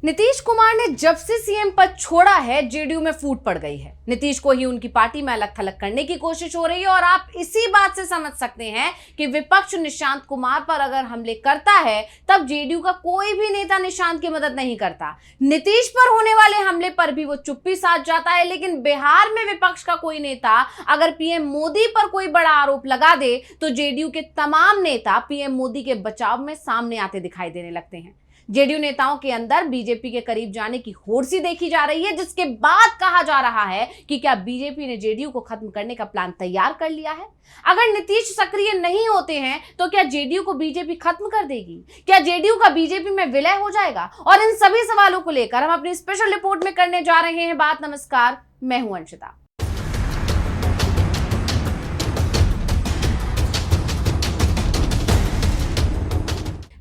नीतीश कुमार ने जब से सीएम पद छोड़ा है, जेडीयू में फूट पड़ गई है। नीतीश को ही उनकी पार्टी में अलग थलग करने की कोशिश हो रही है और आप इसी बात से समझ सकते हैं कि विपक्ष निशांत कुमार पर अगर हमले करता है तब जेडीयू का कोई भी नेता निशांत की मदद नहीं करता। नीतीश पर होने वाले हमले पर भी वो चुप्पी साध जाता है, लेकिन बिहार में विपक्ष का कोई नेता अगर पीएम मोदी पर कोई बड़ा आरोप लगा दे तो जेडीयू के तमाम नेता पीएम मोदी के बचाव में सामने आते दिखाई देने लगते हैं। जेडीयू नेताओं के अंदर बीजेपी के करीब जाने की होड़ सी देखी जा रही है, जिसके बाद कहा जा रहा है कि क्या बीजेपी ने जेडीयू को खत्म करने का प्लान तैयार कर लिया है। अगर नीतीश सक्रिय नहीं होते हैं तो क्या जेडीयू को बीजेपी खत्म कर देगी? क्या जेडीयू का बीजेपी में विलय हो जाएगा? और इन सभी सवालों को लेकर हम अपनी स्पेशल रिपोर्ट में करने जा रहे हैं बात। नमस्कार, मैं हूं अंशिता।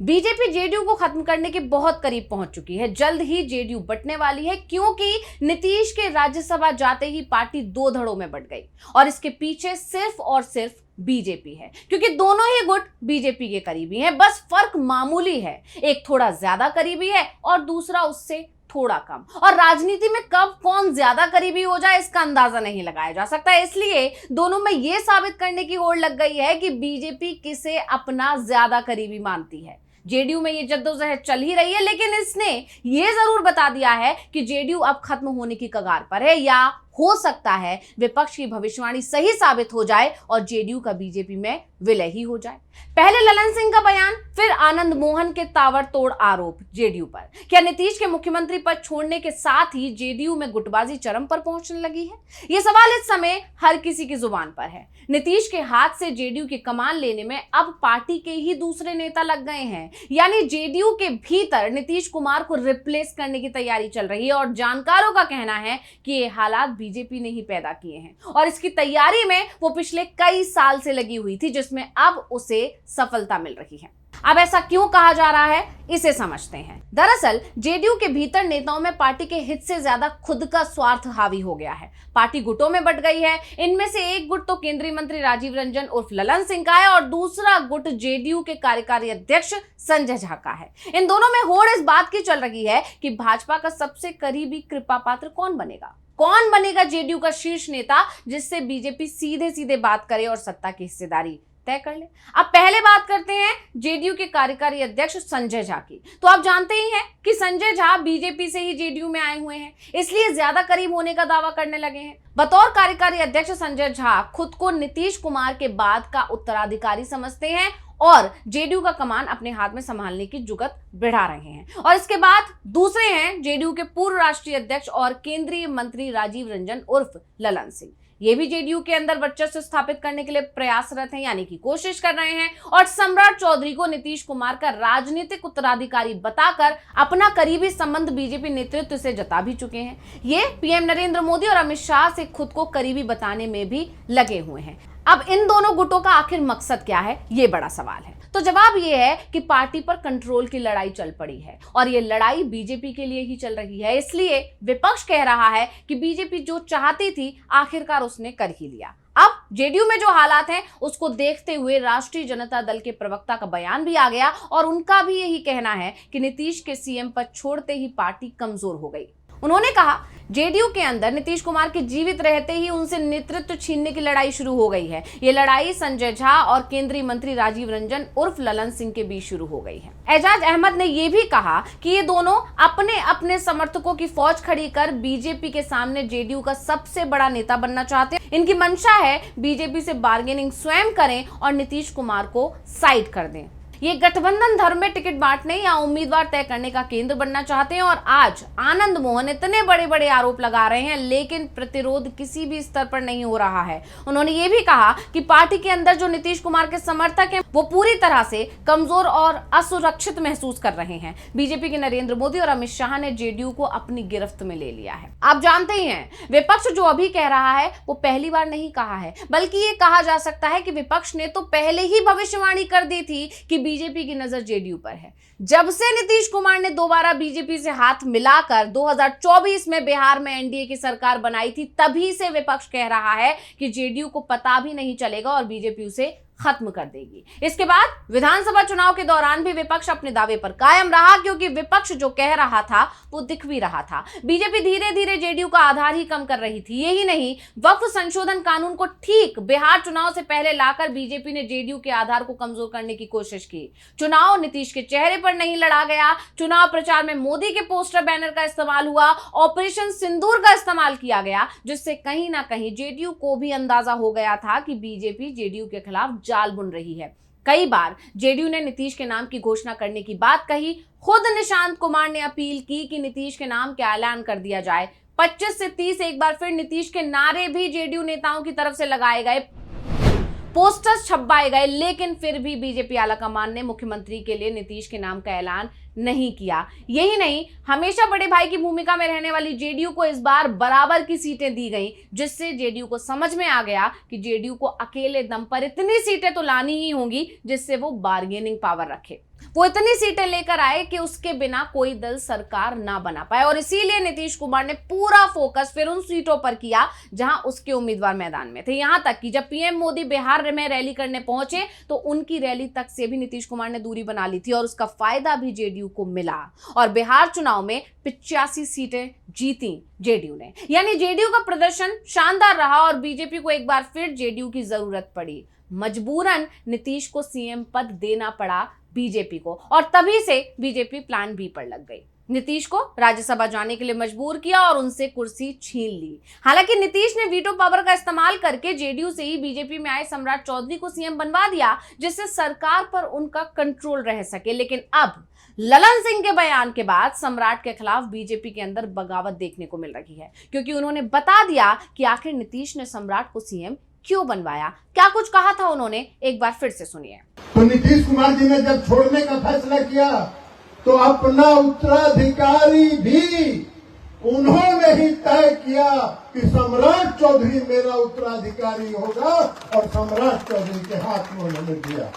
बीजेपी जेडीयू को खत्म करने के बहुत करीब पहुंच चुकी है। जल्द ही जेडीयू बंटने वाली है, क्योंकि नीतीश के राज्यसभा जाते ही पार्टी दो धड़ों में बंट गई और इसके पीछे सिर्फ और सिर्फ बीजेपी है, क्योंकि दोनों ही गुट बीजेपी के करीबी हैं। बस फर्क मामूली है, एक थोड़ा ज्यादा करीबी है और दूसरा उससे थोड़ा कम। और राजनीति में कब कौन ज्यादा करीबी हो जाए इसका अंदाजा नहीं लगाया जा सकता, इसलिए दोनों में यह साबित करने की होड़ लग गई है कि बीजेपी किसे अपना ज्यादा करीबी मानती है। जेडीयू में ये जद्दोजहद चल ही रही है, लेकिन इसने ये जरूर बता दिया है कि जेडीयू अब खत्म होने की कगार पर है, या हो सकता है विपक्ष की भविष्यवाणी सही साबित हो जाए और जेडीयू का बीजेपी में विलय ही हो जाए। पहले ललन सिंह का बयान, फिर आनंद मोहन के ताबड़तोड़ आरोप जेडीयू पर। क्या नीतीश के मुख्यमंत्री पद छोड़ने के साथ ही जेडीयू में गुटबाजी चरम पर पहुंचने लगी है? यह सवाल इस समय हर किसी की जुबान पर है। नीतीश के हाथ से जेडीयू की कमान लेने में अब पार्टी के ही दूसरे नेता लग गए हैं, यानी जेडीयू के भीतर नीतीश कुमार को रिप्लेस करने की तैयारी चल रही है। और जानकारों का कहना है कि ये हालात बीजेपी ने ही पैदा किए हैं और इसकी तैयारी में वो पिछले कई साल से लगी हुई थी, जिसमें अब उसे सफलता मिल रही है। अब ऐसा क्यों कहा जा रहा है, इसे समझते हैं। दरअसल जेडीयू के भीतर नेताओं में पार्टी के हित से ज्यादा खुद का स्वार्थ हावी हो गया है। पार्टी गुटों में बंट गई है। इनमें से एक गुट तो केंद्रीय मंत्री राजीव रंजन उर्फ ललन सिंह का है और दूसरा गुट जेडीयू के कार्यकारी अध्यक्ष संजय झा का है। इन दोनों में होड़ इस बात की चल रही है कि भाजपा का सबसे करीबी कृपा पात्र कौन बनेगा, कौन बनेगा जेडीयू का शीर्ष नेता, जिससे बीजेपी सीधे सीधे बात करे और सत्ता की हिस्सेदारी तय कर ले। अब पहले बात करते हैं जेडीयू के कार्यकारी अध्यक्ष संजय झा की। तो आप जानते ही हैं कि संजय झा बीजेपी से ही जेडीयू में आए हुए हैं, इसलिए ज्यादा करीब होने का दावा करने लगे हैं। बतौर कार्यकारी अध्यक्ष संजय झा खुद को नीतीश कुमार के बाद का उत्तराधिकारी समझते हैं और जेडीयू का कमान अपने हाथ में संभालने की जुगत बढ़ा रहे हैं। और इसके बाद दूसरे हैं जेडीयू के पूर्व राष्ट्रीय अध्यक्ष और केंद्रीय मंत्री राजीव रंजन उर्फ ललन सिंह। ये भी जेडीयू के अंदर वर्चस्व स्थापित करने के लिए प्रयासरत हैं, यानी कि कोशिश कर रहे हैं और सम्राट चौधरी को नीतीश कुमार का राजनीतिक उत्तराधिकारी बताकर अपना करीबी संबंध बीजेपी नेतृत्व से जता भी चुके हैं। ये पीएम नरेंद्र मोदी और अमित शाह से खुद को करीबी बताने में भी लगे हुए हैं। अब इन दोनों गुटों का आखिर मकसद क्या है, ये बड़ा सवाल है। तो जवाब ये है कि पार्टी पर कंट्रोल की लड़ाई चल पड़ी है और ये लड़ाई बीजेपी के लिए ही चल रही है। इसलिए विपक्ष कह रहा है कि बीजेपी जो चाहती थी आखिरकार उसने कर ही लिया। अब जेडीयू में जो हालात हैं उसको देखते हुए राष्ट्रीय जनता दल के प्रवक्ता का बयान भी आ गया और उनका भी यही कहना है कि नीतीश के सीएम पद छोड़ते ही पार्टी कमजोर हो गई। उन्होंने कहा, जेडीयू के अंदर नीतीश कुमार के जीवित रहते ही उनसे नेतृत्व छीनने की लड़ाई शुरू हो गई है। ये लड़ाई संजय झा और केंद्रीय मंत्री राजीव रंजन उर्फ ललन सिंह के बीच शुरू हो गई है। एजाज अहमद ने यह भी कहा कि ये दोनों अपने अपने समर्थकों की फौज खड़ी कर बीजेपी के सामने जेडीयू का सबसे बड़ा नेता बनना चाहते हैं। इनकी मंशा है बीजेपी से बार्गेनिंग स्वयं करें और नीतीश कुमार को साइड कर दें। ये गठबंधन धर्म में टिकट बांटने या उम्मीदवार तय करने का केंद्र बनना चाहते हैं और आज आनंद मोहन इतने बड़े बड़े आरोप लगा रहे हैं, लेकिन प्रतिरोध किसी भी स्तर पर नहीं हो रहा है। उन्होंने ये भी कहा कि पार्टी के अंदर जो नीतीश कुमार के समर्थक हैं वो पूरी तरह से कमजोर और असुरक्षित महसूस कर रहे हैं। बीजेपी के नरेंद्र मोदी और अमित शाह ने जेडीयू को अपनी गिरफ्त में ले लिया है। आप जानते ही हैं, विपक्ष जो अभी कह रहा है वो पहली बार नहीं कहा है, बल्कि ये कहा जा सकता है कि विपक्ष ने तो पहले ही भविष्यवाणी कर दी थी कि बीजेपी की नजर जेडीयू पर है। जब से नीतीश कुमार ने दोबारा बीजेपी से हाथ मिलाकर 2024 में बिहार में एनडीए की सरकार बनाई थी, तभी से विपक्ष कह रहा है कि जेडीयू को पता भी नहीं चलेगा और बीजेपी उसे खत्म कर देगी। इसके बाद विधानसभा चुनाव के दौरान भी विपक्ष अपने दावे पर कायम रहा, क्योंकि विपक्ष जो कह रहा था वो दिख भी रहा था। बीजेपी धीरे धीरे जेडीयू का आधार ही कम कर रही थी। यही नहीं, वक्फ संशोधन कानून को ठीक बिहार चुनाव से पहले लाकर बीजेपी ने जेडीयू के आधार को कमजोर करने की कोशिश की। चुनाव नीतीश के चेहरे पर नहीं लड़ा गया। चुनाव प्रचार में मोदी के पोस्टर बैनर का इस्तेमाल हुआ, ऑपरेशन सिंदूर का इस्तेमाल किया गया, जिससे कहीं ना कहीं जेडीयू को भी अंदाजा हो गया था कि बीजेपी जेडीयू के खिलाफ जाल बुन रही है। कई बार जेडीयू ने नीतीश के नाम की घोषणा करने की बात कही। खुद निशांत कुमार ने अपील की कि नीतीश के नाम का ऐलान कर दिया जाए। 25 से 30 एक बार फिर नीतीश के नारे भी जेडीयू नेताओं की तरफ से लगाए गए, पोस्टर्स छपवाए गए, लेकिन फिर भी बीजेपी आलाकमान ने मुख्यमंत्री के लिए नीतीश के नाम का ऐलान नहीं किया। यही नहीं, हमेशा बड़े भाई की भूमिका में रहने वाली जेडीयू को इस बार बराबर की सीटें दी गई, जिससे जेडीयू को समझ में आ गया कि जेडीयू को अकेले दम पर इतनी सीटें तो लानी ही होंगी जिससे वो बार्गेनिंग पावर रखे। वो इतनी सीटें लेकर आए कि उसके बिना कोई दल सरकार ना बना पाए, और इसीलिए नीतीश कुमार ने पूरा फोकस फिर उन सीटों पर किया जहां उसके उम्मीदवार मैदान में थे। यहां तक कि जब पीएम मोदी बिहार में रैली करने पहुंचे तो उनकी रैली तक से भी नीतीश कुमार ने दूरी बना ली थी, और उसका फायदा भी जेडीयू को मिला, और बिहार चुनाव में 85 सीटें जीती जेडीयू ने। यानी जेडीयू का प्रदर्शन शानदार रहा, और बीजेपी को एक बार फिर जेडीयू की जरूरत पड़ी। मजबूरन नीतीश को सीएम पद देना पड़ा बीजेपी को, और तभी से बीजेपी प्लान बी पर लग गई। नीतीश को राज्यसभा जाने के लिए मजबूर किया और उनसे कुर्सी छीन ली। हालांकि नीतीश ने वीटो पावर का इस्तेमाल करके जेडीयू से ही बीजेपी में आए सम्राट चौधरी को सीएम बनवा दिया, जिससे सरकार पर उनका कंट्रोल रह सके। लेकिन अब ललन सिंह के बयान के बाद सम्राट के खिलाफ बीजेपी के अंदर बगावत देखने को मिल रही है, क्योंकि उन्होंने बता दिया कि आखिर नीतीश ने सम्राट को सीएम क्यों बनवाया। क्या कुछ कहा था उन्होंने, एक बार फिर से सुनिए। तो नीतीश कुमार जी ने जब छोड़ने का फैसला किया तो अपना उत्तराधिकारी भी उन्होंने ही तय किया कि सम्राट चौधरी मेरा उत्तराधिकारी होगा, और सम्राट चौधरी के हाथ में उन्होंने दिया।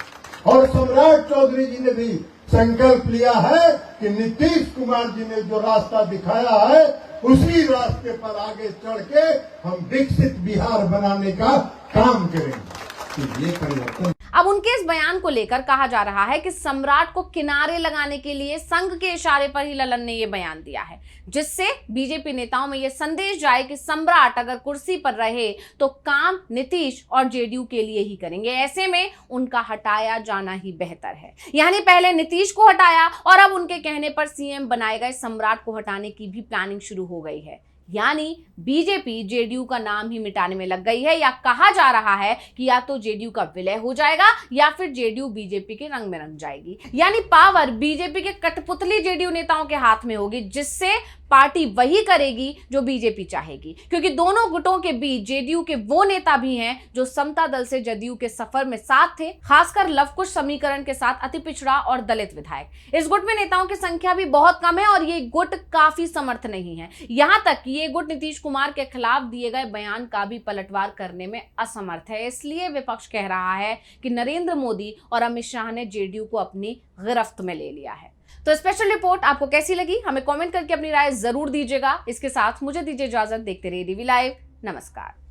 और सम्राट चौधरी जी ने भी संकल्प लिया है कि नीतीश कुमार जी ने जो रास्ता दिखाया है उसी रास्ते पर आगे चढ़ के हम विकसित बिहार बनाने का काम करेंगे। तो ये परिवर्तन। अब उनके इस बयान को लेकर कहा जा रहा है कि सम्राट को किनारे लगाने के लिए संघ के इशारे पर ही ललन ने यह बयान दिया है, जिससे बीजेपी नेताओं में यह संदेश जाए कि सम्राट अगर कुर्सी पर रहे तो काम नीतीश और जेडीयू के लिए ही करेंगे। ऐसे में उनका हटाया जाना ही बेहतर है। यानी पहले नीतीश को हटाया और अब उनके कहने पर सीएम बनाए गए सम्राट को हटाने की भी प्लानिंग शुरू हो गई है। यानी बीजेपी जेडीयू का नाम ही मिटाने में लग गई है, या कहा जा रहा है कि या तो जेडीयू का विलय हो जाएगा या फिर जेडीयू बीजेपी के रंग में रंग जाएगी। यानी पावर बीजेपी के कठपुतली जेडीयू नेताओं के हाथ में होगी, जिससे पार्टी वही करेगी जो बीजेपी चाहेगी, क्योंकि दोनों गुटों के बीच जेडीयू के वो नेता भी हैं जो समता दल से जदयू के सफर में साथ थे, खासकर लवकुश समीकरण के साथ अति पिछड़ा और दलित विधायक। इस गुट में नेताओं की संख्या भी बहुत कम है, और ये गुट काफी समर्थ नहीं है। यहां तक कि ये गुट नीतीश कुमार के खिलाफ दिए गए बयान का भी पलटवार करने में असमर्थ है। इसलिए विपक्ष कह रहा है कि नरेंद्र मोदी और अमित शाह ने जेडीयू को अपनी गिरफ्त में ले लिया है। तो स्पेशल रिपोर्ट आपको कैसी लगी, हमें कमेंट करके अपनी राय जरूर दीजिएगा। इसके साथ मुझे दीजिए इजाजत। देखते रहिए डीवी लाइव। नमस्कार।